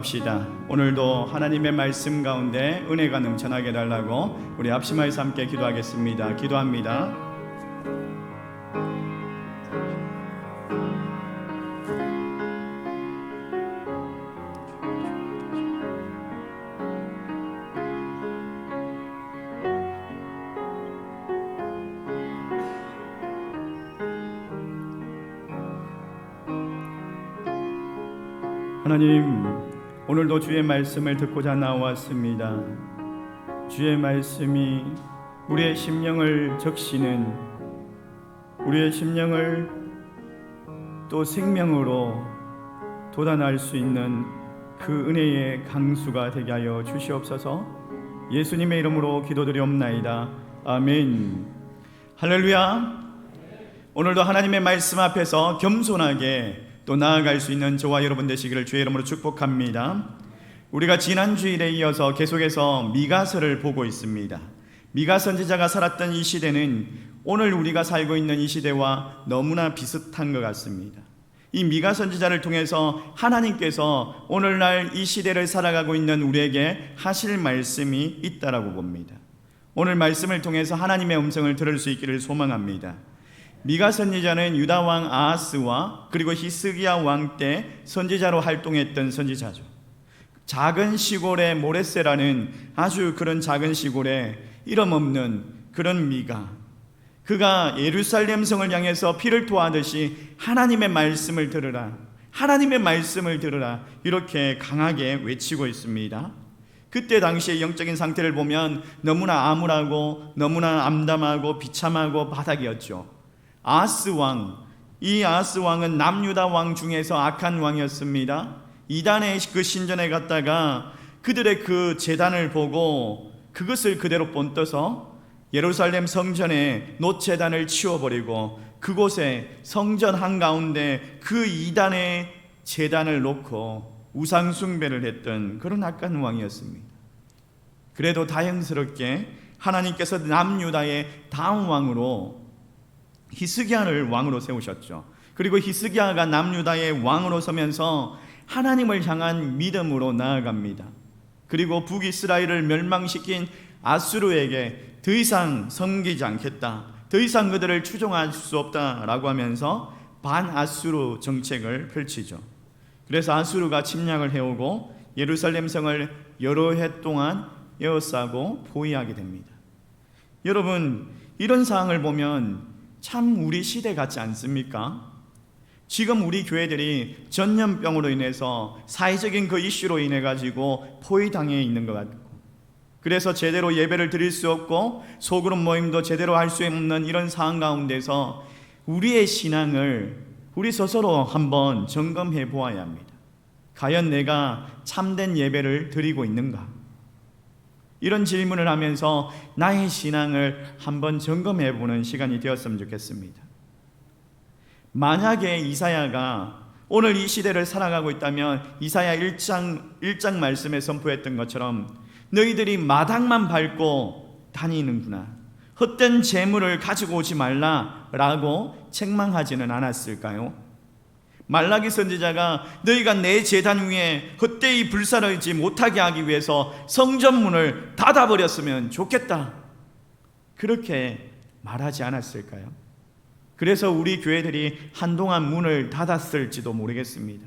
합시다. 오늘도 하나님의 말씀 가운데 은혜가 넘쳐나게 달라고 우리 합심하여서 함께 기도하겠습니다. 기도합니다. 하나님, 오늘도 주의 말씀을 듣고자 나왔습니다. 주의 말씀이 우리의 심령을 적시는, 우리의 심령을 또 생명으로 돋아날 수 있는 그 은혜의 강수가 되게 하여 주시옵소서. 예수님의 이름으로 기도드리옵나이다. 아멘. 할렐루야. 오늘도 하나님의 말씀 앞에서 겸손하게 또 나아갈 수 있는 저와 여러분 되시기를 주의 이름으로 축복합니다. 우리가 지난 주일에 이어서 계속해서 미가서를 보고 있습니다. 미가 선지자가 살았던 이 시대는 오늘 우리가 살고 있는 이 시대와 너무나 비슷한 것 같습니다. 이 미가 선지자를 통해서 하나님께서 오늘날 이 시대를 살아가고 있는 우리에게 하실 말씀이 있다라고 봅니다. 오늘 말씀을 통해서 하나님의 음성을 들을 수 있기를 소망합니다. 미가 선지자는 유다 왕 아하스와 그리고 히스기야 왕 때 선지자로 활동했던 선지자죠. 작은 시골의 모레세라는 아주 그런 작은 시골에 이름 없는 그런 미가, 그가 예루살렘 성을 향해서 피를 토하듯이 하나님의 말씀을 들으라, 하나님의 말씀을 들으라, 이렇게 강하게 외치고 있습니다. 그때 당시의 영적인 상태를 보면 너무나 암울하고 너무나 암담하고 비참하고 바닥이었죠. 아하스 왕, 이 아하스 왕은 남유다 왕 중에서 악한 왕이었습니다. 이단의 그 신전에 갔다가 그들의 그 제단을 보고 그것을 그대로 본떠서 예루살렘 성전에 놋제단을 치워버리고 그곳에 성전 한가운데 그 이단의 제단을 놓고 우상숭배를 했던 그런 악한 왕이었습니다. 그래도 다행스럽게 하나님께서 남유다의 다음 왕으로 히스기야를 왕으로 세우셨죠. 그리고 히스기야가 남유다의 왕으로 서면서 하나님을 향한 믿음으로 나아갑니다. 그리고 북이스라엘을 멸망시킨 아수르에게 더 이상 섬기지 않겠다, 더 이상 그들을 추종할 수 없다라고 하면서 반아수르 정책을 펼치죠. 그래서 아수르가 침략을 해오고 예루살렘 성을 여러 해 동안 에워싸고 포위하게 됩니다. 여러분, 이런 상황을 보면 참 우리 시대 같지 않습니까? 지금 우리 교회들이 전염병으로 인해서 사회적인 그 이슈로 인해 가지고 포위당해 있는 것 같고, 그래서 제대로 예배를 드릴 수 없고 소그룹 모임도 제대로 할 수 없는 이런 상황 가운데서 우리의 신앙을 우리 스스로 한번 점검해 보아야 합니다. 과연 내가 참된 예배를 드리고 있는가? 이런 질문을 하면서 나의 신앙을 한번 점검해 보는 시간이 되었으면 좋겠습니다. 만약에 이사야가 오늘 이 시대를 살아가고 있다면 이사야 1장 말씀에 선포했던 것처럼 너희들이 마당만 밟고 다니는구나, 헛된 재물을 가지고 오지 말라라고 책망하지는 않았을까요? 말라기 선지자가 너희가 내 제단 위에 헛되이 불사르지 못하게 하기 위해서 성전문을 닫아버렸으면 좋겠다, 그렇게 말하지 않았을까요? 그래서 우리 교회들이 한동안 문을 닫았을지도 모르겠습니다.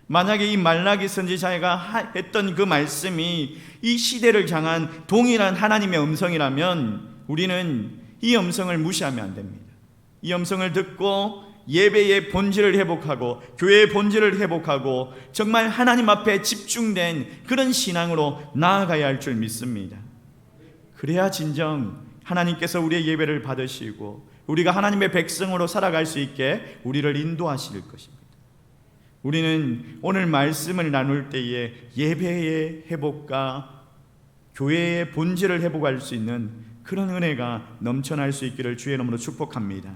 만약에 이 말라기 선지자가 했던 그 말씀이 이 시대를 향한 동일한 하나님의 음성이라면 우리는 이 음성을 무시하면 안 됩니다. 이 음성을 듣고 예배의 본질을 회복하고 교회의 본질을 회복하고 정말 하나님 앞에 집중된 그런 신앙으로 나아가야 할 줄 믿습니다. 그래야 진정 하나님께서 우리의 예배를 받으시고 우리가 하나님의 백성으로 살아갈 수 있게 우리를 인도하실 것입니다. 우리는 오늘 말씀을 나눌 때에 예배의 회복과 교회의 본질을 회복할 수 있는 그런 은혜가 넘쳐날 수 있기를 주의 이름으로 축복합니다.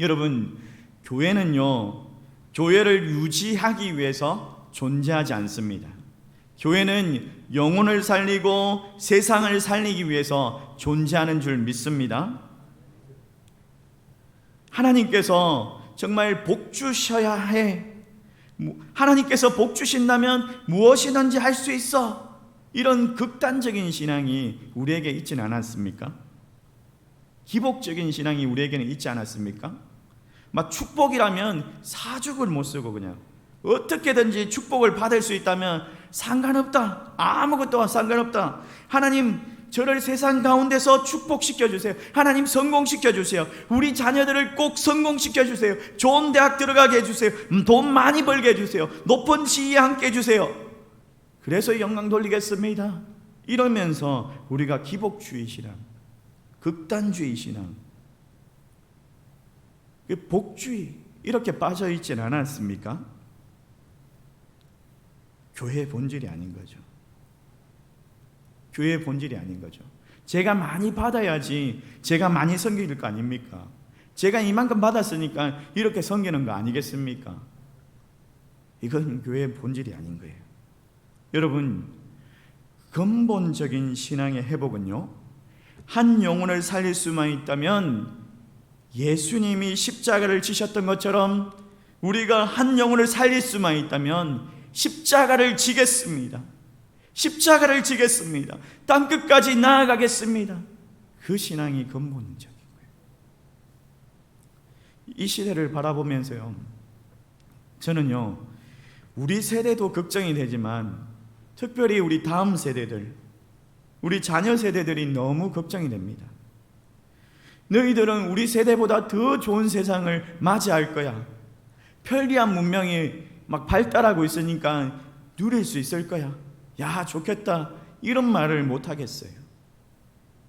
여러분, 교회는요, 교회를 유지하기 위해서 존재하지 않습니다. 교회는 영혼을 살리고 세상을 살리기 위해서 존재하는 줄 믿습니다. 하나님께서 정말 복 주셔야 해, 하나님께서 복 주신다면 무엇이든지 할 수 있어. 이런 극단적인 신앙이 우리에게 있지는 않았습니까? 기복적인 신앙이 우리에게는 있지 않았습니까? 막 축복이라면 사죽을 못 쓰고 그냥 어떻게든지 축복을 받을 수 있다면 상관없다. 아무것도 상관없다. 하나님, 저를 세상 가운데서 축복시켜 주세요. 하나님, 성공시켜 주세요. 우리 자녀들을 꼭 성공시켜 주세요. 좋은 대학 들어가게 해주세요. 돈 많이 벌게 해주세요. 높은 지위에 함께 해주세요. 그래서 영광 돌리겠습니다. 이러면서 우리가 기복주의 신앙, 극단주의 신앙, 복주의 이렇게 빠져 있지는 않았습니까? 교회의 본질이 아닌 거죠. 교회의 본질이 아닌 거죠. 제가 많이 받아야지 제가 많이 섬길 거 아닙니까? 제가 이만큼 받았으니까 이렇게 섬기는 거 아니겠습니까? 이건 교회의 본질이 아닌 거예요. 여러분, 근본적인 신앙의 회복은요, 한 영혼을 살릴 수만 있다면 예수님이 십자가를 지셨던 것처럼 우리가 한 영혼을 살릴 수만 있다면 십자가를 지겠습니다. 십자가를 지겠습니다. 땅끝까지 나아가겠습니다. 그 신앙이 근본적인 거예요. 이 시대를 바라보면서요, 저는요, 우리 세대도 걱정이 되지만 특별히 우리 다음 세대들, 우리 자녀 세대들이 너무 걱정이 됩니다. 너희들은 우리 세대보다 더 좋은 세상을 맞이할 거야. 편리한 문명이 막 발달하고 있으니까 누릴 수 있을 거야. 야, 좋겠다. 이런 말을 못 하겠어요.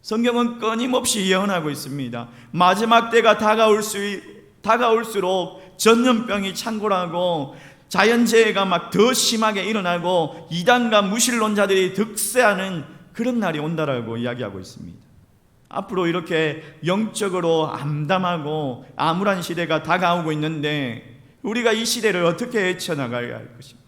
성경은 끊임없이 예언하고 있습니다. 마지막 때가 다가올수록 전염병이 창궐하고 자연재해가 막 더 심하게 일어나고 이단과 무신론자들이 득세하는 그런 날이 온다라고 이야기하고 있습니다. 앞으로 이렇게 영적으로 암담하고 암울한 시대가 다가오고 있는데 우리가 이 시대를 어떻게 헤쳐나가야 할 것입니까?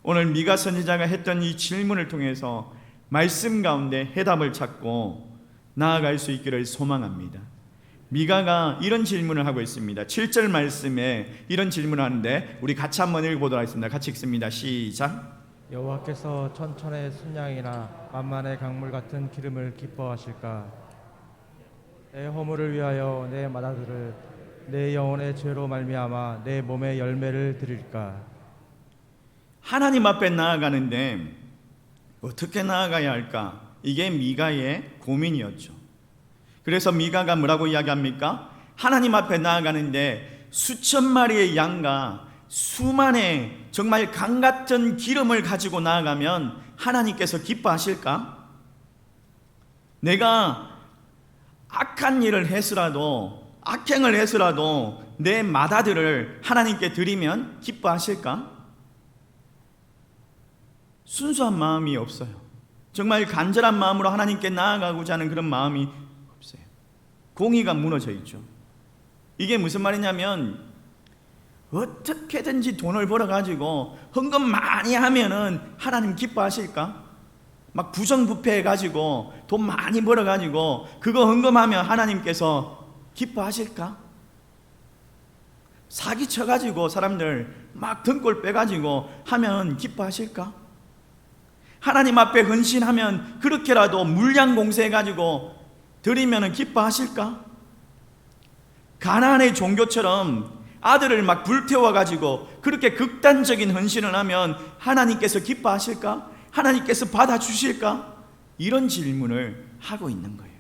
오늘 미가 선지자가 했던 이 질문을 통해서 말씀 가운데 해답을 찾고 나아갈 수 있기를 소망합니다. 미가가 이런 질문을 하고 있습니다. 7절 말씀에 이런 질문을 하는데 우리 같이 한번 읽어보도록 하겠습니다. 같이 읽습니다. 시작. 여호와께서 천천의 순양이나 만만의 강물 같은 기름을 기뻐하실까? 내 허물을 위하여 내 마다들을 내 영혼의 죄로 말미암아 내 몸의 열매를 드릴까? 하나님 앞에 나아가는데 어떻게 나아가야 할까? 이게 미가의 고민이었죠. 그래서 미가가 뭐라고 이야기합니까? 하나님 앞에 나아가는데 수천 마리의 양과 수만의 정말 강 같은 기름을 가지고 나아가면 하나님께서 기뻐하실까? 내가 악한 일을 해서라도, 악행을 해서라도 내 마다들을 하나님께 드리면 기뻐하실까? 순수한 마음이 없어요. 정말 간절한 마음으로 하나님께 나아가고자 하는 그런 마음이 없어요. 공의가 무너져 있죠. 이게 무슨 말이냐면 어떻게든지 돈을 벌어가지고 헌금 많이 하면은 하나님 기뻐하실까? 막 부정부패해가지고 돈 많이 벌어가지고 그거 헌금하면 하나님께서 기뻐하실까? 사기쳐가지고 사람들 막 등골 빼가지고 하면 기뻐하실까? 하나님 앞에 헌신하면 그렇게라도 물량 공세해가지고 드리면 기뻐하실까? 가나안의 종교처럼 아들을 막 불태워가지고 그렇게 극단적인 헌신을 하면 하나님께서 기뻐하실까? 하나님께서 받아주실까? 이런 질문을 하고 있는 거예요.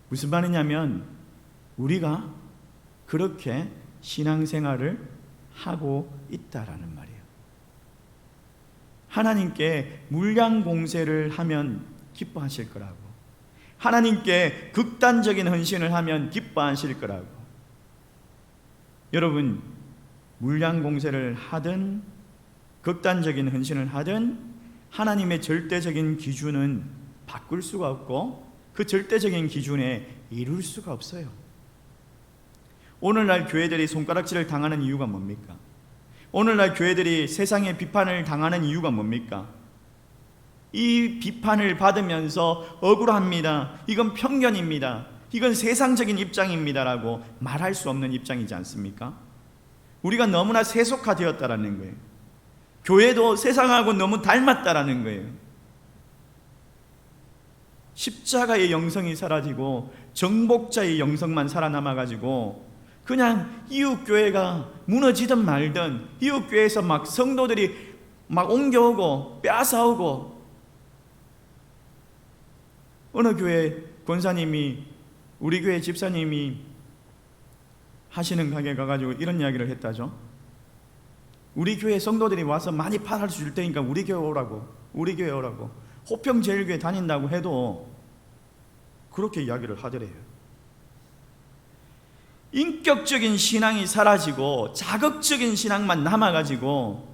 무슨 말이냐면 우리가 그렇게 신앙생활을 하고 있다라는 말이에요. 하나님께 물량 공세를 하면 기뻐하실 거라고, 하나님께 극단적인 헌신을 하면 기뻐하실 거라고. 여러분, 물량 공세를 하든 극단적인 헌신을 하든 하나님의 절대적인 기준은 바꿀 수가 없고 그 절대적인 기준에 이룰 수가 없어요. 오늘날 교회들이 손가락질을 당하는 이유가 뭡니까? 오늘날 교회들이 세상의 비판을 당하는 이유가 뭡니까? 이 비판을 받으면서 억울합니다, 이건 편견입니다, 이건 세상적인 입장입니다라고 말할 수 없는 입장이지 않습니까? 우리가 너무나 세속화되었다라는 거예요. 교회도 세상하고 너무 닮았다라는 거예요. 십자가의 영성이 사라지고 정복자의 영성만 살아남아가지고 그냥 이웃교회가 무너지든 말든 이웃교회에서 막 성도들이 막 옮겨오고 빼앗아오고, 어느 교회 권사님이 우리 교회 집사님이 하시는 가게 가가지고 이런 이야기를 했다죠. 우리 교회 성도들이 와서 많이 팔아줄 테니까 우리 교회 오라고, 우리 교회 오라고. 호평제일교회 다닌다고 해도 그렇게 이야기를 하더래요. 인격적인 신앙이 사라지고 자극적인 신앙만 남아가지고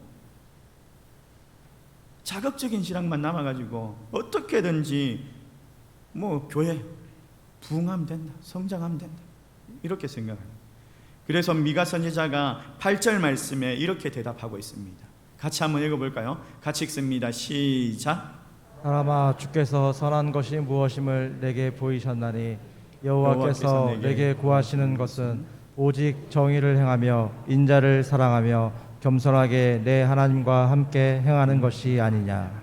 어떻게든지 뭐 교회 부흥하면 된다, 성장하면 된다, 이렇게 생각합니다. 그래서 미가 선지자가 8절 말씀에 이렇게 대답하고 있습니다. 같이 한번 읽어볼까요? 같이 읽습니다. 시작. 사람아, 주께서 선한 것이 무엇임을 내게 보이셨나니 여호와께서 내게 구하시는 것은 오직 정의를 행하며 인자를 사랑하며 겸손하게 내 하나님과 함께 행하는 것이 아니냐.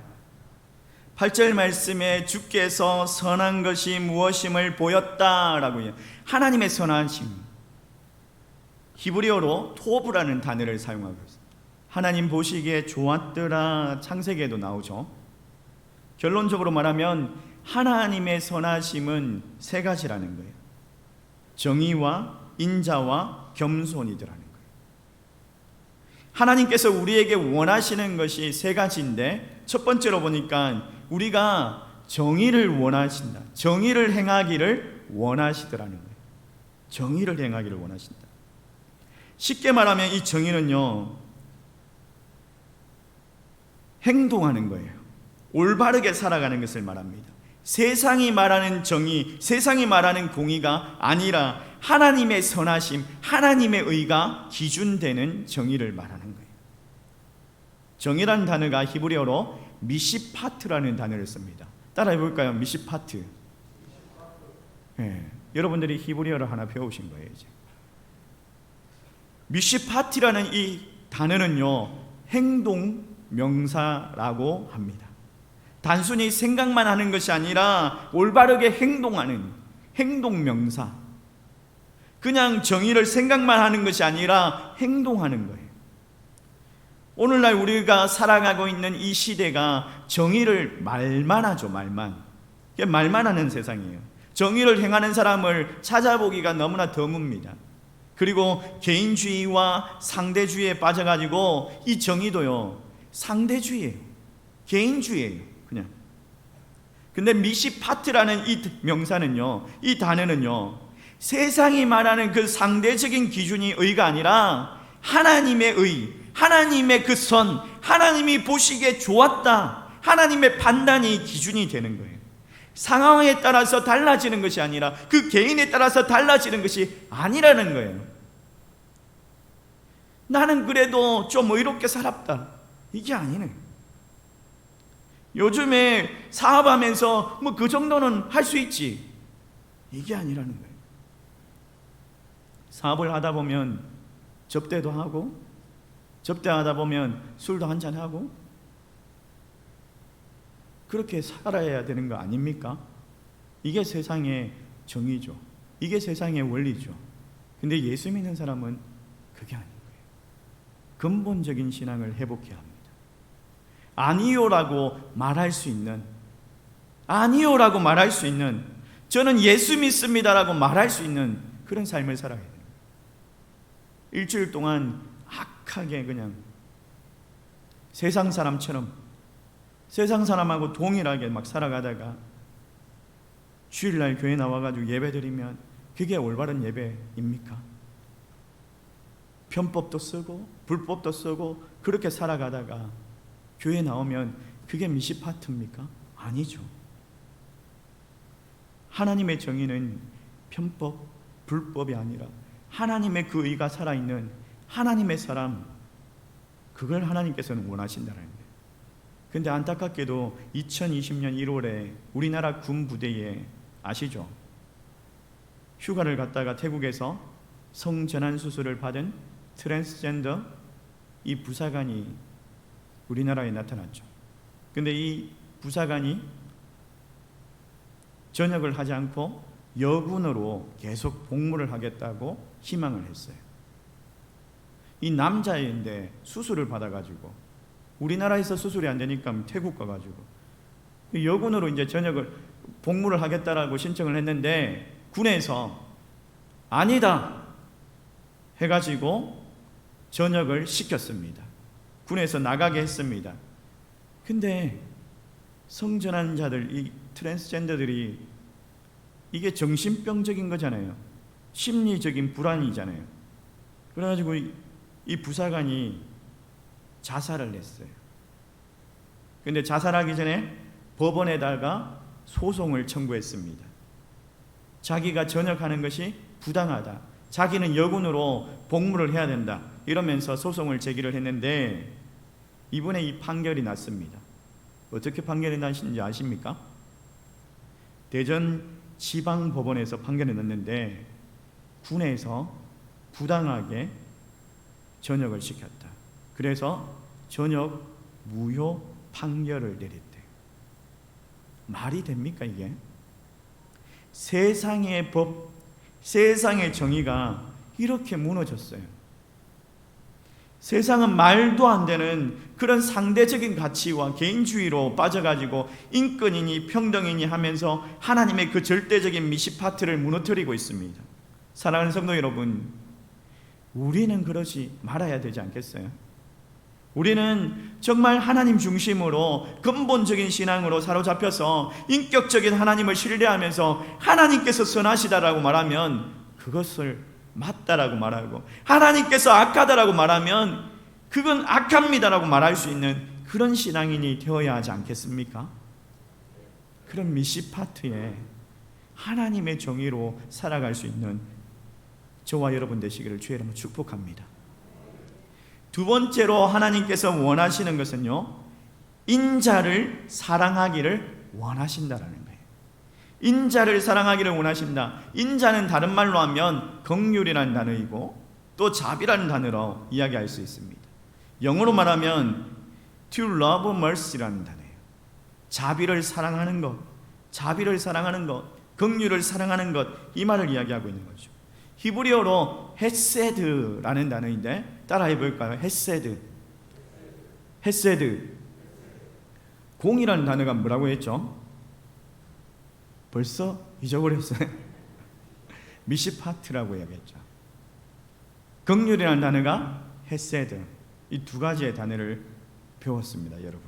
8절 말씀에 주께서 선한 것이 무엇임을 보였다라고요. 하나님의 선하심, 히브리어로 토브라는 단어를 사용하고 있습니다. 하나님 보시기에 좋았더라, 창세기에도 나오죠. 결론적으로 말하면 하나님의 선하심은 세 가지라는 거예요. 정의와 인자와 겸손이더라는 거예요. 하나님께서 우리에게 원하시는 것이 세 가지인데, 첫 번째로 보니까 우리가 정의를 원하신다, 정의를 행하기를 원하시더라는 거예요. 정의를 행하기를 원하신다. 쉽게 말하면 이 정의는요, 행동하는 거예요. 올바르게 살아가는 것을 말합니다. 세상이 말하는 정의, 세상이 말하는 공의가 아니라 하나님의 선하심, 하나님의 의가 기준되는 정의를 말하는 거예요. 정의라는 단어가 히브리어로 미시파트라는 단어를 씁니다. 따라해 볼까요? 미시파트. 여러분들이 히브리어를 하나 배우신 거예요. 이제 미시파트라는 이 단어는요, 행동 명사라고 합니다. 단순히 생각만 하는 것이 아니라 올바르게 행동하는 행동 명사. 그냥 정의를 생각만 하는 것이 아니라 행동하는 거예요. 오늘날 우리가 살아가고 있는 이 시대가 정의를 말만 하죠. 말만 하는 세상이에요. 정의를 행하는 사람을 찾아보기가 너무나 드뭅니다. 그리고 개인주의와 상대주의에 빠져가지고 이 정의도요, 상대주의예요. 개인주의예요. 그냥. 근데 미시파트라는 이 명사는요, 이 단어는요, 세상이 말하는 그 상대적인 기준이 의가 아니라 하나님의 의, 하나님의 그 선, 하나님이 보시기에 좋았다, 하나님의 판단이 기준이 되는 거예요. 상황에 따라서 달라지는 것이 아니라, 그 개인에 따라서 달라지는 것이 아니라는 거예요. 나는 그래도 좀 의롭게 살았다, 이게 아니네. 요즘에 사업하면서 뭐 그 정도는 할 수 있지, 이게 아니라는 거예요. 사업을 하다 보면 접대도 하고, 접대하다 보면 술도 한잔하고, 그렇게 살아야 되는 거 아닙니까? 이게 세상의 정의죠. 이게 세상의 원리죠. 근데 예수 믿는 사람은 그게 아닌 거예요. 근본적인 신앙을 회복해야 합니다. 아니요라고 말할 수 있는, 아니요라고 말할 수 있는, 저는 예수 믿습니다라고 말할 수 있는 그런 삶을 살아야 돼요. 일주일 동안 악하게 그냥 세상 사람처럼, 세상 사람하고 동일하게 막 살아가다가 주일날 교회 나와가지고 예배드리면 그게 올바른 예배입니까? 편법도 쓰고 불법도 쓰고 그렇게 살아가다가 교회 나오면 그게 미시파트입니까? 아니죠. 하나님의 정의는 편법, 불법이 아니라 하나님의 그 의가 살아있는 하나님의 사람, 그걸 하나님께서는 원하신다는 거예요. 근데 안타깝게도 2020년 1월에 우리나라 군 부대에, 아시죠? 휴가를 갔다가 태국에서 성전환 수술을 받은 트랜스젠더 이 부사관이 우리나라에 나타났죠. 근데 이 부사관이 전역을 하지 않고 여군으로 계속 복무를 하겠다고 희망을 했어요. 이 남자인데 수술을 받아가지고 우리나라에서 수술이 안 되니까 태국 가가지고 여군으로 이제 전역을 복무를 하겠다라고 신청을 했는데 군에서 아니다 해가지고 전역을 시켰습니다. 군에서 나가게 했습니다. 근데 성전환 자들, 이 트랜스젠더들이 이게 정신병적인 거잖아요. 심리적인 불안이잖아요. 그래가지고 이 부사관이 자살을 했어요. 근데 자살하기 전에 법원에다가 소송을 청구했습니다. 자기가 전역하는 것이 부당하다. 자기는 여군으로 복무를 해야 된다. 이러면서 소송을 제기를 했는데 이번에 이 판결이 났습니다. 어떻게 판결이 나신지 아십니까? 대전 지방법원에서 판결이 났는데 군에서 부당하게 전역을 시켰다. 그래서 전역 무효 판결을 내렸대. 말이 됩니까 이게? 세상의 법, 세상의 정의가 이렇게 무너졌어요. 세상은 말도 안 되는 그런 상대적인 가치와 개인주의로 빠져가지고 인권이니 평등이니 하면서 하나님의 그 절대적인 미시파트를 무너뜨리고 있습니다. 사랑하는 성도 여러분, 우리는 그러지 말아야 되지 않겠어요? 우리는 정말 하나님 중심으로 근본적인 신앙으로 사로잡혀서 인격적인 하나님을 신뢰하면서 하나님께서 선하시다라고 말하면 그것을 맞다라고 말하고, 하나님께서 악하다라고 말하면 그건 악합니다라고 말할 수 있는 그런 신앙인이 되어야 하지 않겠습니까? 그런 미시파트에 하나님의 정의로 살아갈 수 있는 저와 여러분 되시기를 주의 이름으로 축복합니다. 두 번째로 하나님께서 원하시는 것은요, 인자를 사랑하기를 원하신다라는 거예요. 인자를 사랑하기를 원하신다. 인자는 다른 말로 하면 긍휼이라는 단어이고 또 자비라는 단어로 이야기할 수 있습니다. 영어로 말하면 to love mercy라는 단어예요. 자비를 사랑하는 것, 자비를 사랑하는 것, 긍휼을 사랑하는 것, 이 말을 이야기하고 있는 거죠. 히브리어로 헤세드라는 단어인데 따라해 볼까요? 헤세드. 헤세드. 공이라는 단어가 뭐라고 했죠? 벌써 잊어버렸어요. 미시파트라고 이야기했죠. 긍휼이라는 단어가 헤세드. 이 두 가지의 단어를 배웠습니다, 여러분이.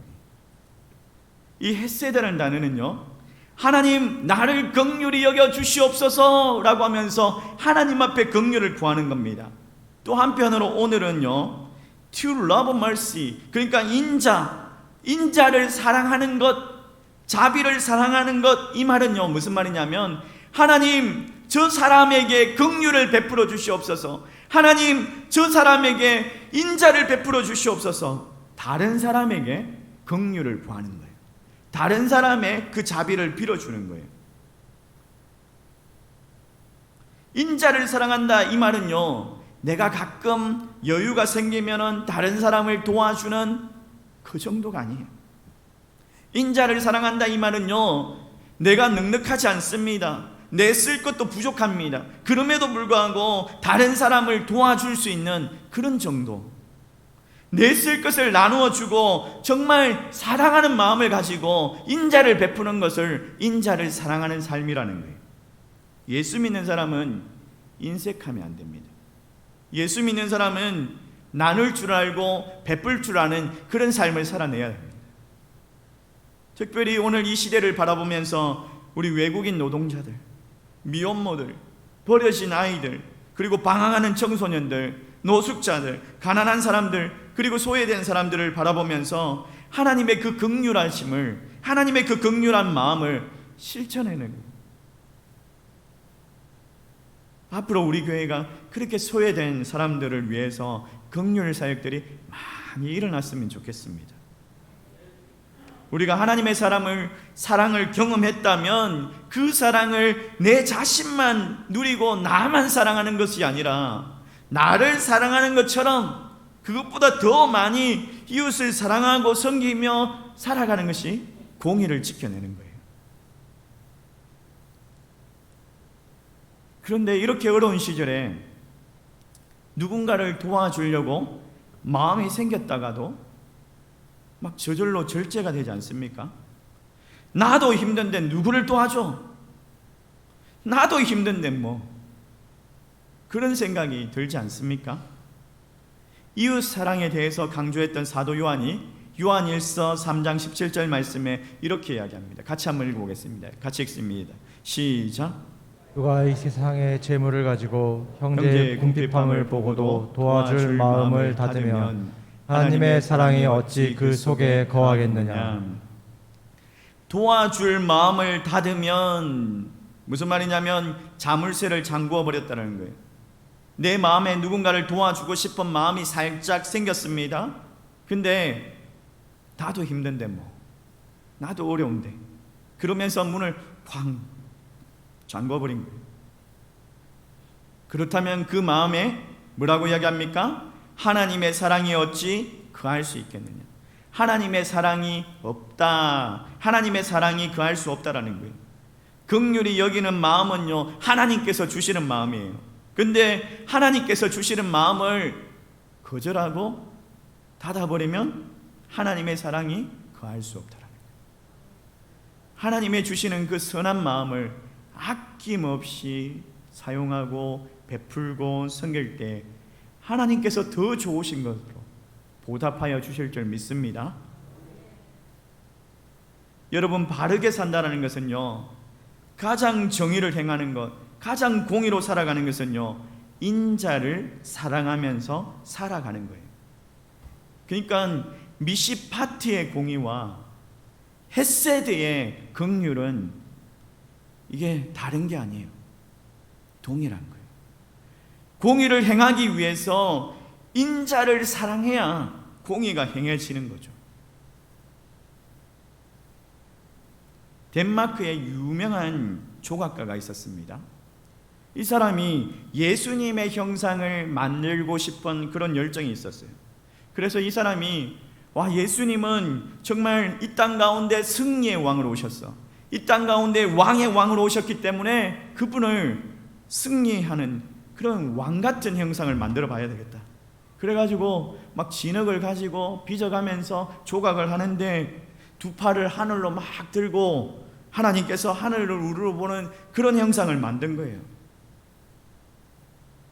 이 헤세드라는 단어는요, 하나님 나를 긍휼히 여겨 주시옵소서 라고 하면서 하나님 앞에 긍휼을 구하는 겁니다. 또 한편으로 오늘은요, to love mercy, 그러니까 인자를 사랑하는 것, 자비를 사랑하는 것, 이 말은요 무슨 말이냐면, 하나님 저 사람에게 긍휼을 베풀어 주시옵소서, 하나님 저 사람에게 인자를 베풀어 주시옵소서. 다른 사람에게 긍휼을 구하는 거예요. 다른 사람의 그 자비를 빌어주는 거예요. 인자를 사랑한다, 이 말은요, 내가 가끔 여유가 생기면은 다른 사람을 도와주는 그 정도가 아니에요. 인자를 사랑한다, 이 말은요, 내가 넉넉하지 않습니다. 내 쓸 것도 부족합니다. 그럼에도 불구하고 다른 사람을 도와줄 수 있는 그런 정도, 내 쓸 것을 나누어 주고 정말 사랑하는 마음을 가지고 인자를 베푸는 것을 인자를 사랑하는 삶이라는 거예요. 예수 믿는 사람은 인색하면 안 됩니다. 예수 믿는 사람은 나눌 줄 알고 베풀 줄 아는 그런 삶을 살아내야 합니다. 특별히 오늘 이 시대를 바라보면서 우리 외국인 노동자들, 미혼모들, 버려진 아이들, 그리고 방황하는 청소년들, 노숙자들, 가난한 사람들, 그리고 소외된 사람들을 바라보면서 하나님의 그 긍휼하심을, 하나님의 그 긍휼한 마음을 실천해내는 거예요. 앞으로 우리 교회가 그렇게 소외된 사람들을 위해서 긍휼 사역들이 많이 일어났으면 좋겠습니다. 우리가 하나님의 사랑을 경험했다면 그 사랑을 내 자신만 누리고 나만 사랑하는 것이 아니라 나를 사랑하는 것처럼 그것보다 더 많이 이웃을 사랑하고 섬기며 살아가는 것이 공의를 지켜내는 거예요. 그런데 이렇게 어려운 시절에 누군가를 도와주려고 마음이 생겼다가도 막 저절로 절제가 되지 않습니까? 나도 힘든데 누구를 도와줘? 나도 힘든데 뭐 그런 생각이 들지 않습니까? 이웃 사랑에 대해서 강조했던 사도 요한이 요한일서 3장 17절 말씀에 이렇게 이야기합니다. 같이 한번 읽어보겠습니다. 같이 읽습니다. 시작. 누가 이 세상의 재물을 가지고 형제의 궁핍함을 보고도 도와줄 마음을 닫으면 하나님의 사랑이 어찌 그 속에 거하겠느냐. 도와줄 마음을 닫으면 무슨 말이냐면 자물쇠를 잠그어 버렸다는 거예요. 내 마음에 누군가를 도와주고 싶은 마음이 살짝 생겼습니다. 근데 나도 힘든데 뭐 나도 어려운데 그러면서 문을 쾅 잠궈 버린 거예요. 그렇다면 그 마음에 뭐라고 이야기합니까? 하나님의 사랑이 어찌 거할 수 있겠느냐. 하나님의 사랑이 없다. 하나님의 사랑이 거할 수 없다라는 거예요. 긍휼히 여기는 마음은요 하나님께서 주시는 마음이에요. 근데 하나님께서 주시는 마음을 거절하고 닫아버리면 하나님의 사랑이 거할 수 없다라는 거예요. 하나님의 주시는 그 선한 마음을 아낌없이 사용하고 베풀고 섬길 때 하나님께서 더 좋으신 것으로 보답하여 주실 줄 믿습니다. 여러분, 바르게 산다는 것은요 가장 정의를 행하는 것, 가장 공의로 살아가는 것은요 인자를 사랑하면서 살아가는 거예요. 그러니까 미시파티의 공의와 헤세드의 긍휼은 이게 다른 게 아니에요. 동일한 거예요. 공의를 행하기 위해서 인자를 사랑해야 공의가 행해지는 거죠. 덴마크에 유명한 조각가가 있었습니다. 이 사람이 예수님의 형상을 만들고 싶은 그런 열정이 있었어요. 그래서 이 사람이 예수님은 정말 이 땅 가운데 승리의 왕으로 오셨어. 이 땅 가운데 왕의 왕으로 오셨기 때문에 그분을 승리하는 그런 왕 같은 형상을 만들어 봐야 되겠다. 그래가지고 막 진흙을 가지고 빚어가면서 조각을 하는데 두 팔을 하늘로 막 들고 하나님께서 하늘을 우러보는 그런 형상을 만든 거예요.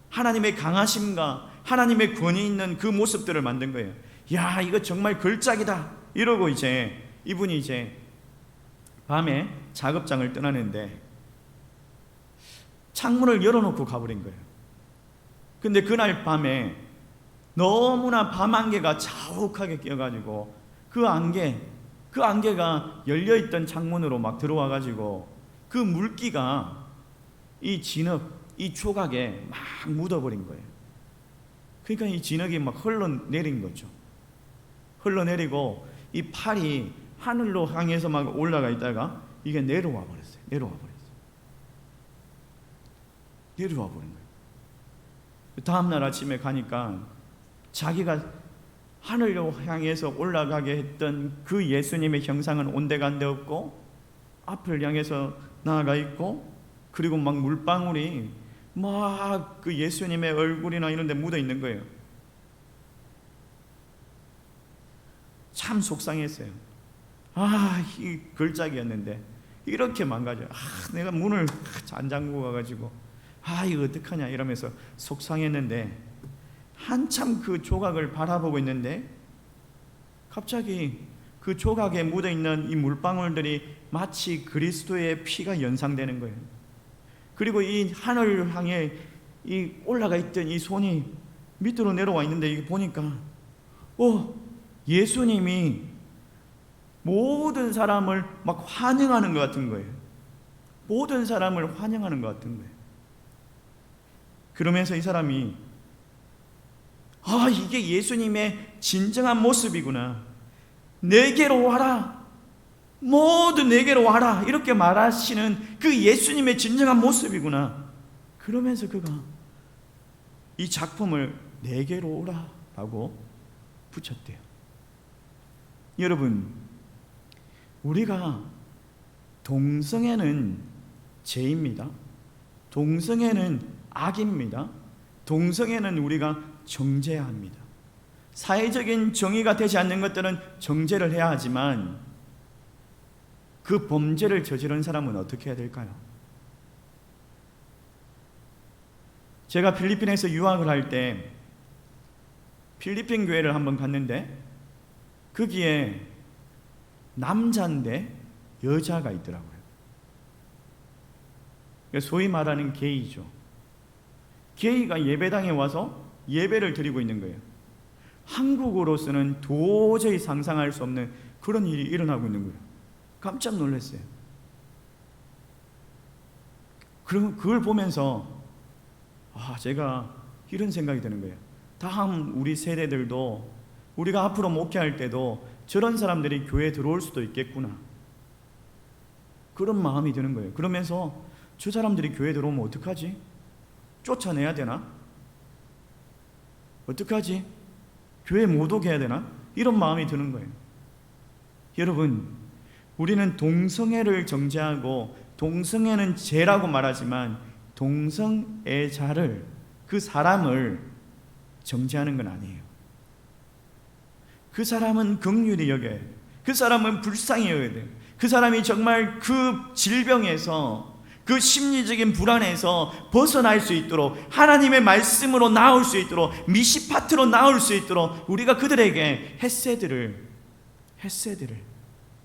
하나님의 강하심과 하나님의 권위 있는 그 모습들을 만든 거예요. 야, 이거 정말 걸작이다 이러고 이분이 밤에 작업장을 떠나는데 창문을 열어놓고 가버린 거예요. 근데 그날 밤에 너무나 밤안개가 자욱하게 끼어가지고 그 안개가 열려있던 창문으로 막 들어와가지고 그 물기가 이 진흙, 이 조각에 막 묻어버린 거예요. 그러니까 이 진흙이 막 흘러내린 거죠. 흘러내리고 이 팔이 하늘로 향해서 막 올라가 있다가 이게 내려와 버렸어요. 내려와 버린 거예요. 다음날 아침에 가니까 자기가 하늘로 향해서 올라가게 했던 그 예수님의 형상은 온데간데 없고 앞을 향해서 나아가 있고 그리고 막 물방울이 막 그 예수님의 얼굴이나 이런 데 묻어 있는 거예요. 참 속상했어요. 이 걸작이었는데 이렇게 망가져. 내가 문을 안 잠그고 가가지고 이거 어떡하냐 이러면서 속상했는데 한참 그 조각을 바라보고 있는데 갑자기 그 조각에 묻어있는 이 물방울들이 마치 그리스도의 피가 연상되는 거예요. 그리고 이 하늘을 향해 이 올라가 있던 이 손이 밑으로 내려와 있는데 이게 보니까 예수님이 모든 사람을 막 환영하는 것 같은 거예요. 모든 사람을 환영하는 것 같은 거예요. 그러면서 이 사람이 이게 예수님의 진정한 모습이구나. 내게로 와라. 모두 내게로 와라. 이렇게 말하시는 그 예수님의 진정한 모습이구나. 그러면서 그가 이 작품을 내게로 오라 라고 붙였대요. 여러분, 우리가 동성애는 죄입니다. 동성애는 악입니다. 동성애는 우리가 정죄해야 합니다. 사회적인 정의가 되지 않는 것들은 정죄를 해야 하지만 그 범죄를 저지른 사람은 어떻게 해야 될까요? 제가 필리핀에서 유학을 할 때 필리핀 교회를 한번 갔는데 거기에 남자인데 여자가 있더라고요. 소위 말하는 게이죠. 게이가 예배당에 와서 예배를 드리고 있는 거예요. 한국으로서는 도저히 상상할 수 없는 그런 일이 일어나고 있는 거예요. 깜짝 놀랐어요. 그걸 보면서 제가 이런 생각이 드는 거예요. 다음 우리 세대들도 우리가 앞으로 목회할 때도 저런 사람들이 교회에 들어올 수도 있겠구나, 그런 마음이 드는 거예요. 그러면서 저 사람들이 교회에 들어오면 어떡하지? 쫓아내야 되나? 어떡하지? 교회 못 오게 해야 되나? 이런 마음이 드는 거예요. 여러분, 우리는 동성애를 정죄하고 동성애는 죄라고 말하지만 동성애자를, 그 사람을 정죄하는 건 아니에요. 그 사람은 긍휼히 여겨야 돼요. 그 사람은 불쌍히 여겨야 돼요. 그 사람이 정말 그 질병에서, 그 심리적인 불안에서 벗어날 수 있도록, 하나님의 말씀으로 나올 수 있도록, 미시파트로 나올 수 있도록 우리가 그들에게 헤세드를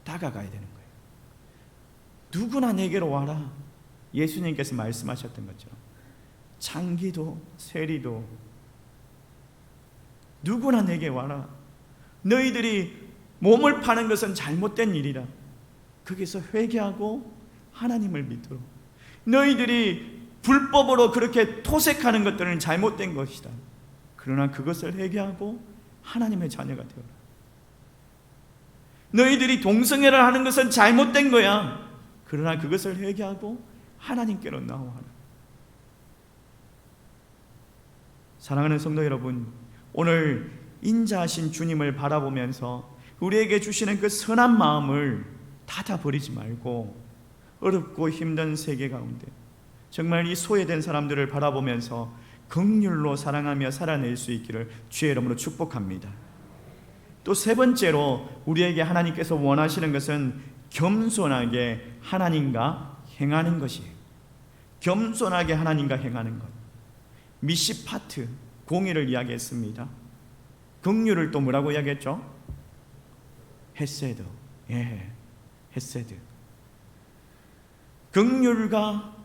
다가가야 되는 거예요. 누구나 내게로 와라. 예수님께서 말씀하셨던 것처럼 창기도 세리도 누구나 내게 와라. 너희들이 몸을 파는 것은 잘못된 일이다. 거기서 회개하고 하나님을 믿도록. 너희들이 불법으로 그렇게 토색하는 것들은 잘못된 것이다. 그러나 그것을 회개하고 하나님의 자녀가 되어라. 너희들이 동성애를 하는 것은 잘못된 거야. 그러나 그것을 회개하고 하나님께로 나와라. 사랑하는 성도 여러분, 오늘 인자하신 주님을 바라보면서 우리에게 주시는 그 선한 마음을 닫아버리지 말고 어렵고 힘든 세계 가운데 정말 이 소외된 사람들을 바라보면서 긍휼로 사랑하며 살아낼 수 있기를 주의 이름으로 축복합니다. 또 세 번째로 우리에게 하나님께서 원하시는 것은 겸손하게 하나님과 행하는 것이에요. 겸손하게 하나님과 행하는 것. 미시파트, 공의를 이야기했습니다. 긍휼을 또 뭐라고 이야기했죠? 헤세드. 헤세드. 긍휼과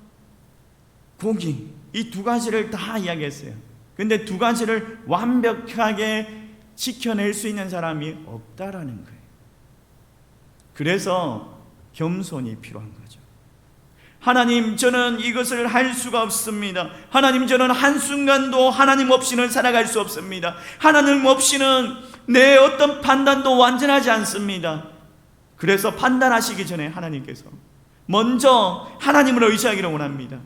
공의, 이 두 가지를 다 이야기했어요. 근데 두 가지를 완벽하게 지켜낼 수 있는 사람이 없다라는 거예요. 그래서 겸손이 필요한 거죠. 하나님, 저는 이것을 할 수가 없습니다. 하나님, 저는 한순간도 하나님 없이는 살아갈 수 없습니다. 하나님 없이는 내 어떤 판단도 완전하지 않습니다. 그래서 판단하시기 전에 하나님께서 먼저 하나님을 의지하기를 원합니다.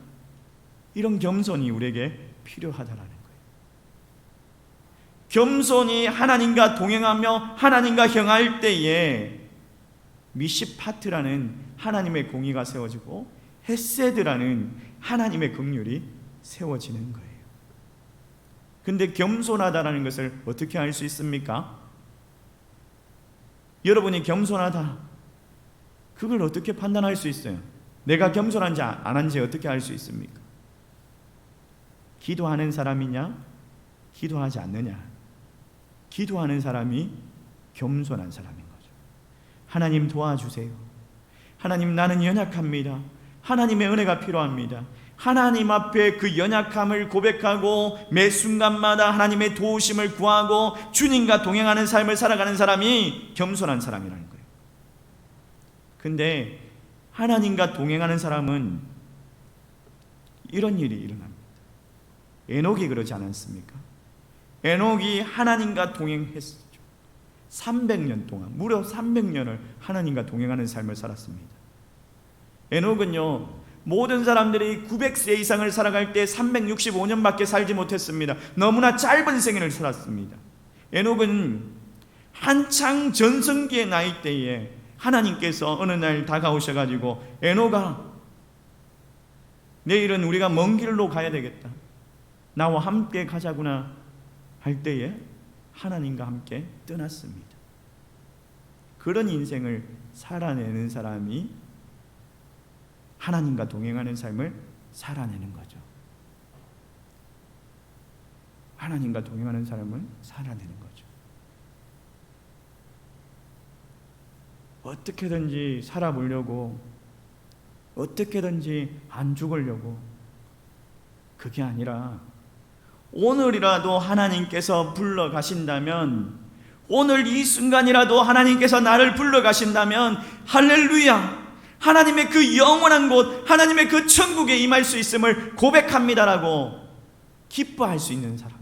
이런 겸손이 우리에게 필요하다라는 거예요. 겸손히 하나님과 동행하며 하나님과 행할 때에 미시파트라는 하나님의 공의가 세워지고 헤세드라는 하나님의 긍휼이 세워지는 거예요. 근데 겸손하다라는 것을 어떻게 알 수 있습니까? 여러분이 겸손하다, 그걸 어떻게 판단할 수 있어요? 내가 겸손한지 안 한지 어떻게 알 수 있습니까? 기도하는 사람이냐, 기도하지 않느냐. 기도하는 사람이 겸손한 사람인 거죠. 하나님 도와주세요. 하나님, 나는 연약합니다. 하나님의 은혜가 필요합니다. 하나님 앞에 그 연약함을 고백하고 매 순간마다 하나님의 도우심을 구하고 주님과 동행하는 삶을 살아가는 사람이 겸손한 사람이라는 거예요. 근데 하나님과 동행하는 사람은 이런 일이 일어납니다. 에녹이 그러지 않았습니까? 에녹이 하나님과 동행했죠. 300년 동안, 무려 300년을 하나님과 동행하는 삶을 살았습니다. 에녹은요, 모든 사람들이 900세 이상을 살아갈 때 365년밖에 살지 못했습니다. 너무나 짧은 생애를 살았습니다. 에녹은 한창 전성기의 나이대에 하나님께서 어느 날 다가오셔가지고 에녹아, 내일은 우리가 먼 길로 가야 되겠다, 나와 함께 가자구나 할 때에 하나님과 함께 떠났습니다. 그런 인생을 살아내는 사람이 하나님과 동행하는 삶을 살아내는 거죠. 하나님과 동행하는 삶을 살아내는 거죠. 어떻게든지 살아보려고, 어떻게든지 안 죽으려고, 그게 아니라 오늘이라도 하나님께서 불러가신다면, 오늘 이 순간이라도 하나님께서 나를 불러가신다면 할렐루야, 하나님의 그 영원한 곳, 하나님의 그 천국에 임할 수 있음을 고백합니다라고 기뻐할 수 있는 사람,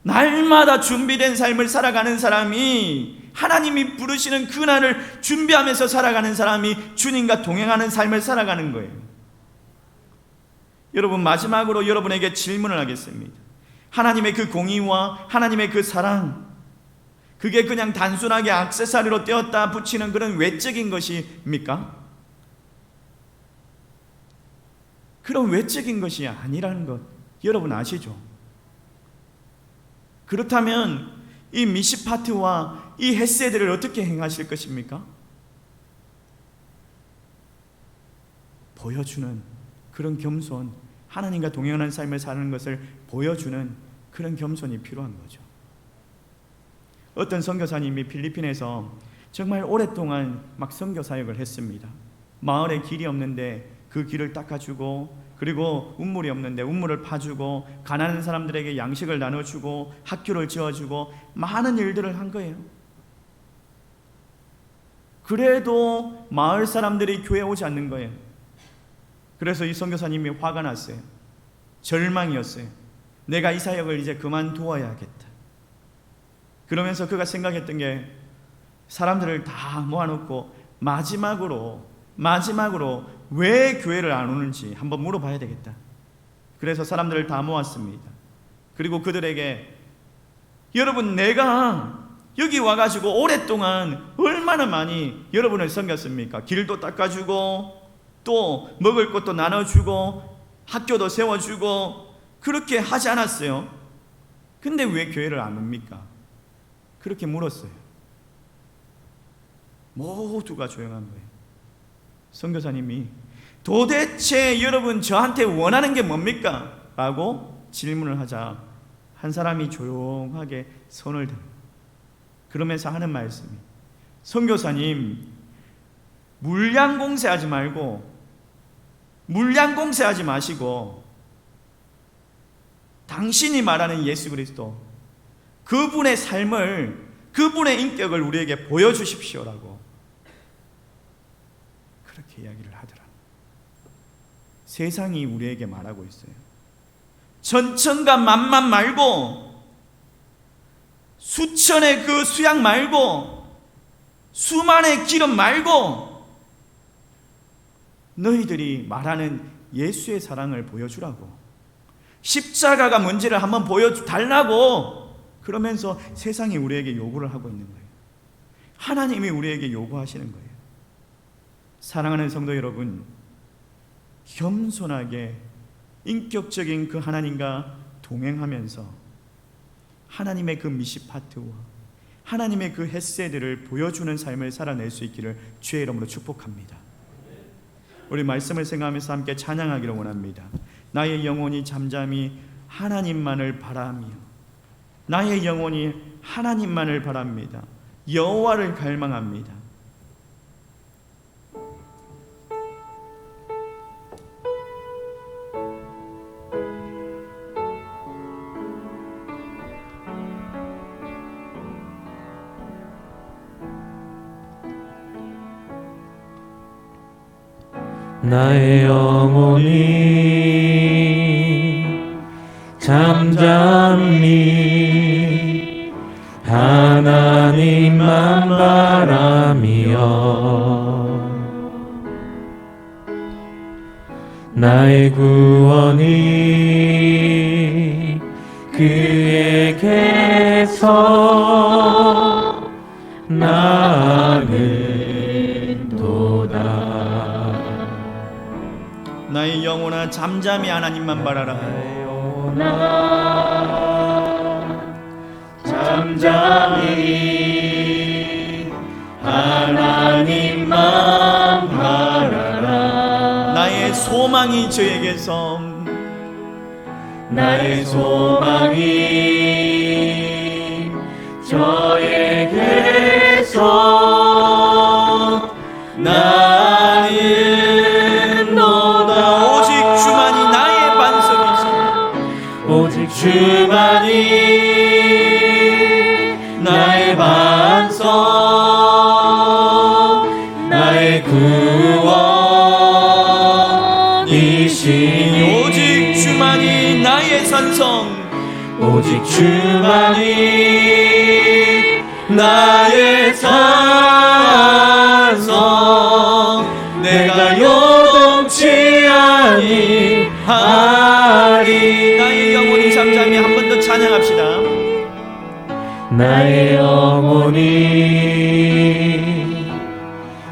날마다 준비된 삶을 살아가는 사람이, 하나님이 부르시는 그날을 준비하면서 살아가는 사람이 주님과 동행하는 삶을 살아가는 거예요. 여러분, 마지막으로 여러분에게 질문을 하겠습니다. 하나님의 그 공의와 하나님의 그 사랑, 그게 그냥 단순하게 액세서리로 떼었다 붙이는 그런 외적인 것입니까? 그런 외적인 것이 아니라는 것 여러분 아시죠? 그렇다면 이 미시파트와 이 헤세드를 어떻게 행하실 것입니까? 보여주는 그런 겸손, 하나님과 동행하는 삶을 사는 것을 보여주는 그런 겸손이 필요한 거죠. 어떤 선교사님이 필리핀에서 정말 오랫동안 막 선교 사역을 했습니다. 마을에 길이 없는데 그 길을 닦아주고, 그리고 우물이 없는데 우물을 파주고, 가난한 사람들에게 양식을 나눠주고, 학교를 지어주고, 많은 일들을 한 거예요. 그래도 마을 사람들이 교회에 오지 않는 거예요. 그래서 이 선교사님이 화가 났어요. 절망이었어요. 내가 이 사역을 이제 그만두어야겠다. 그러면서 그가 생각했던 게, 사람들을 다 모아놓고 마지막으로 왜 교회를 안 오는지 한번 물어봐야 되겠다. 그래서 사람들을 다 모았습니다. 그리고 그들에게, 여러분, 내가 여기 와가지고 오랫동안 얼마나 많이 여러분을 섬겼습니까? 길도 닦아주고, 또 먹을 것도 나눠주고, 학교도 세워주고, 그렇게 하지 않았어요? 근데 왜 교회를 안 옵니까? 그렇게 물었어요. 모두가 조용한 거예요. 선교사님이 도대체 여러분 저한테 원하는 게 뭡니까? 라고 질문을 하자 한 사람이 조용하게 손을 듭니다. 그러면서 하는 말씀이, 선교사님, 물량 공세하지 마시고 당신이 말하는 예수 그리스도, 그분의 삶을, 그분의 인격을 우리에게 보여주십시오라고 그렇게 이야기를 하더라. 세상이 우리에게 말하고 있어요. 전천과 만만 말고, 수천의 그 수양 말고, 수만의 기름 말고, 너희들이 말하는 예수의 사랑을 보여주라고, 십자가가 뭔지를 한번 보여달라고, 그러면서 세상이 우리에게 요구를 하고 있는 거예요. 하나님이 우리에게 요구하시는 거예요. 사랑하는 성도 여러분, 겸손하게 인격적인 그 하나님과 동행하면서 하나님의 그 미시파트와 하나님의 그 헤세드를 보여주는 삶을 살아낼 수 있기를 주의 이름으로 축복합니다. 우리 말씀을 생각하면서 함께 찬양하기를 원합니다. 나의 영혼이 잠잠히 하나님만을 바라며, 나의 영혼이 하나님만을 바랍니다. 여호와를 갈망합니다. 나의 영혼이 잠잠히 하나님만 바라며 나의 구원이 그에게서 나는도다. 나의 영혼아 잠잠히 하나님만 바라라. 잠잠히 하나님만 바라라. 나의 소망이 저에게서 나의 소망이 저에게서 나는도다. 오직 주만이 나의 반석이시니 오직 주만이 나의 반석, 나의 구원이시니. 오직 주만이 나의 산성, 오직 주만이 나의 산성, 내가 요동치 아니하리. 나의 영혼이 잠잠히 한 번 더 찬양합시다. 나의 영혼이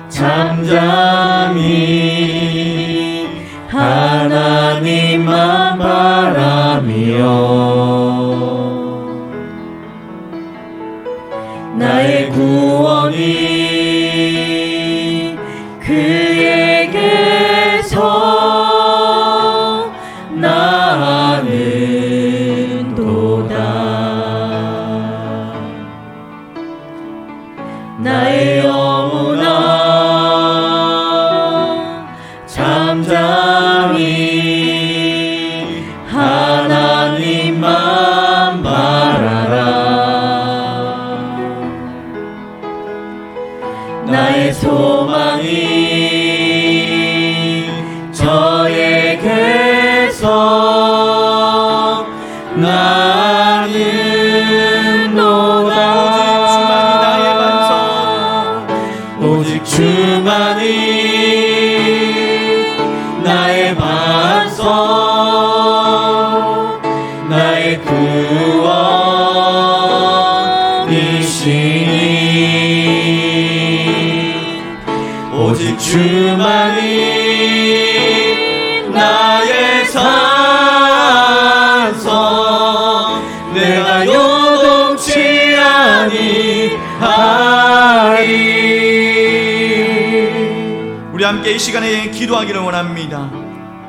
잠잠히 하나님만 바라며 나의 구원이 그에게서 나는도다. 나의 영혼아 잠잠히 하나님만 바라라. 나의 소망이 저에게서 나는도다. 오직 주만이 나의 반석, 나의 구원이시니. 오직 주만이 나의 산성, 내가 요동치 아니하리. 우리 함께 이 시간에 기도하기를 원합니다.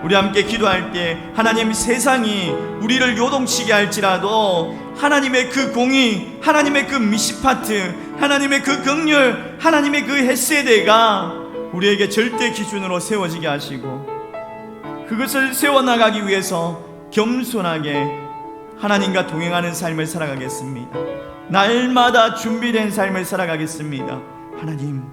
우리 함께 기도할 때 하나님, 세상이 우리를 요동치게 할지라도 하나님의 그 공의, 하나님의 그 미시파트, 하나님의 그 긍휼, 하나님의 그 헤세드가 우리에게 절대 기준으로 세워지게 하시고, 그것을 세워나가기 위해서 겸손하게 하나님과 동행하는 삶을 살아가겠습니다. 날마다 준비된 삶을 살아가겠습니다. 하나님,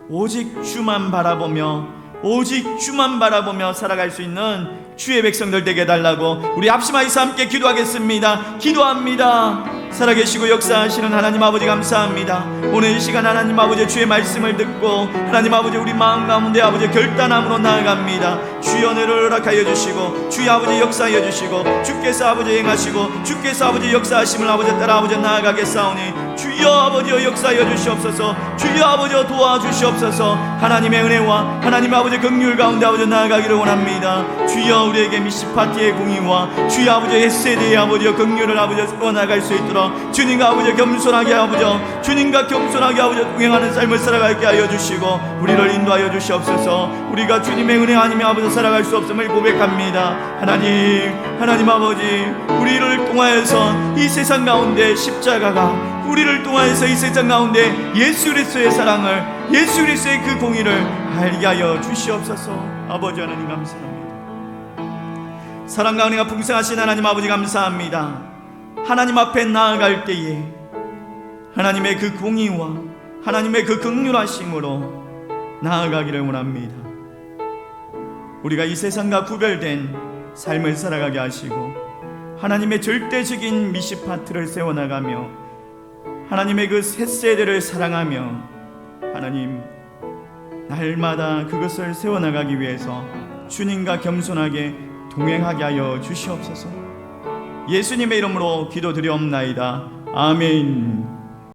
오직 주만 바라보며, 오직 주만 바라보며 살아갈 수 있는 주의 백성들 되게 해달라고 우리 합심하여서 함께 기도하겠습니다. 기도합니다. 살아계시고 역사하시는 하나님 아버지, 감사합니다. 오늘 이 시간 하나님 아버지 주의 말씀을 듣고 하나님 아버지 우리 마음 가운데 아버지 결단함으로 나아갑니다. 주의 은혜를 허락하여 주시고 주의 아버지 역사하여 주시고 주께서 아버지 행하시고 주께서 아버지 역사하심을 아버지 따라 아버지 나아가겠사오니 주여 아버지여 역사하여 주시옵소서. 주여 아버지여 도와주시옵소서. 하나님의 은혜와 하나님 아버지 긍휼 가운데 아버지 나아가기를 원합니다. 주여 우리에게 미시파티의 공의와 주여 아버지 햇세대의 아버지여 긍휼을 아버지 원나갈 수 있도록 주님과 아버지 겸손하게 아버지 주님과 겸손하게 아버지 동행하는 삶을 살아가게 하여 주시고 우리를 인도하여 주시옵소서. 우리가 주님의 은혜 아니면 아버지 살아갈 수 없음을 고백합니다. 하나님 아버지, 우리를 통하여서 이 세상 가운데 십자가가, 우리를 통하여서 이 세상 가운데 예수 그리스도의 사랑을, 예수 그리스도의 그 공의를 알게 하여 주시옵소서. 아버지 하나님 감사합니다. 사랑과 은혜가 풍성하신 하나님 아버지 감사합니다. 하나님 앞에 나아갈 때에 하나님의 그 공의와 하나님의 그 긍휼하심으로 나아가기를 원합니다. 우리가 이 세상과 구별된 삶을 살아가게 하시고 하나님의 절대적인 미시파트를 세워나가며 하나님의 그 새 세대를 사랑하며 하나님 날마다 그것을 세워나가기 위해서 주님과 겸손하게 동행하게 하여 주시옵소서. 예수님의 이름으로 기도드리옵나이다. 아멘.